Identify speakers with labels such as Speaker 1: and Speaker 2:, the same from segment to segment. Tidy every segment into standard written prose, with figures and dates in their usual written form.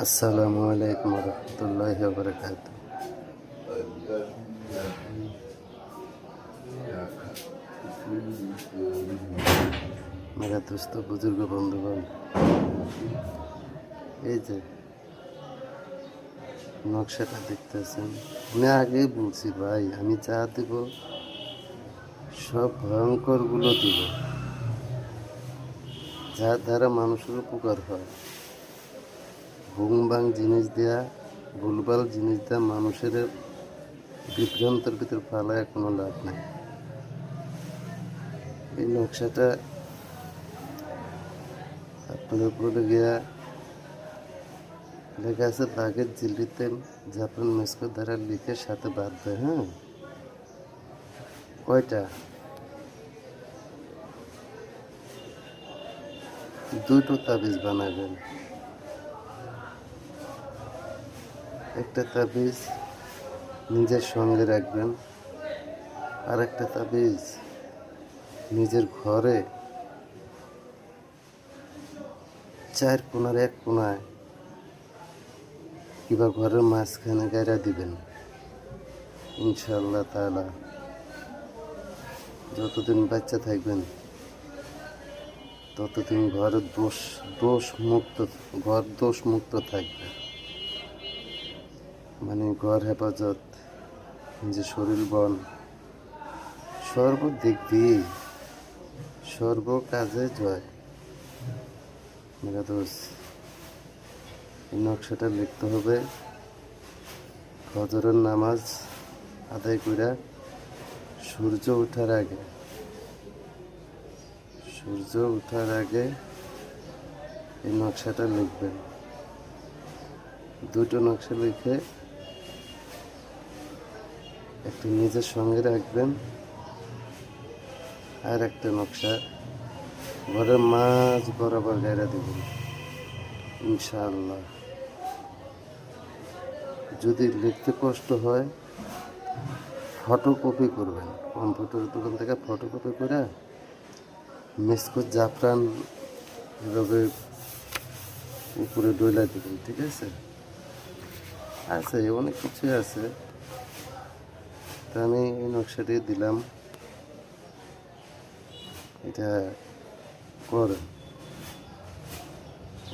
Speaker 1: আসসালামু আলাইকুম রহমতুল্লাহি ওয়া বারাকাতুহু। মেরা দোস্ত বুজুর্গ বন্ধুগণ, এই যে নকশাটা দেখতেছেন, আমি আগেই বলছি ভাই, আমি যা দেব সব ভয়ঙ্কর গুলো দিব, যার দ্বারা মানুষের উপকার হয়। ভুংবাং জিনিস দেয়া, ভুলভাল জিনিস দেয়া মানুষের বিভ্রান্তের ভিতর ফালায় কোনো লাভ নাই। এই নকশাটা আপনার উপরে গিয়া লেখা আছে বাঘের জিলিতে জাপান মেস্কো দ্বারা লিখে সাথে বাঁধবে। হ্যাঁ, কয়টা? দুটো তাবিজ বানাবেন। একটা তাবিজ নিজের সঙ্গে রাখবেন, আর একটা তাবিজ নিজের ঘরে চার কোণার এক কোণায় কিংবা ঘরের মাঝখানে গাড়া দিবেন। ইনশাআল্লাহ তাআলা যতদিন বাচ্চা থাকবেন ততদিন ঘরের দোষ মুক্ত থাকবে। মানে ঘর হেফাজত, নিজের শরীর বন, সর্বদিক দিয়ে সর্ব কাজে জয়। মেরা দোস্ত, এই নকশাটা লিখতে হবে ফজরের নামাজ আদায় করে সূর্য ওঠার আগে। সূর্য ওঠার আগে এই নকশাটা লিখবেন। দুটো নকশা লিখে একটা নিজের সঙ্গে রাখবেন, আর একটা নকশা ঘরের মাঝ বরাবর গাড়া দেবেন। ইনশাআল্লাহ যদি লিখতে কষ্ট হয় ফটোকপি করবেন, কম্পিউটারের দোকান থেকে ফটোকপি করে মেস্কো জাফরান এভাবে উপরে ডইলা দেবেন। ঠিক আছে, আছে অনেক কিছুই আছে, তা আমি এই নকশাটি দিলাম। এটা করেন,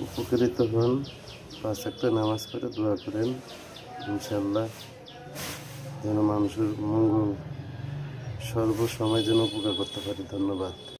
Speaker 1: উপকৃত হন। 5 ওয়াক্ত নামাজ পড়ে দোয়া করেন, ইনশাআল্লাহ যেন মানুষের মঙ্গল সর্বসময় যেন উপকার করতে পারি। ধন্যবাদ।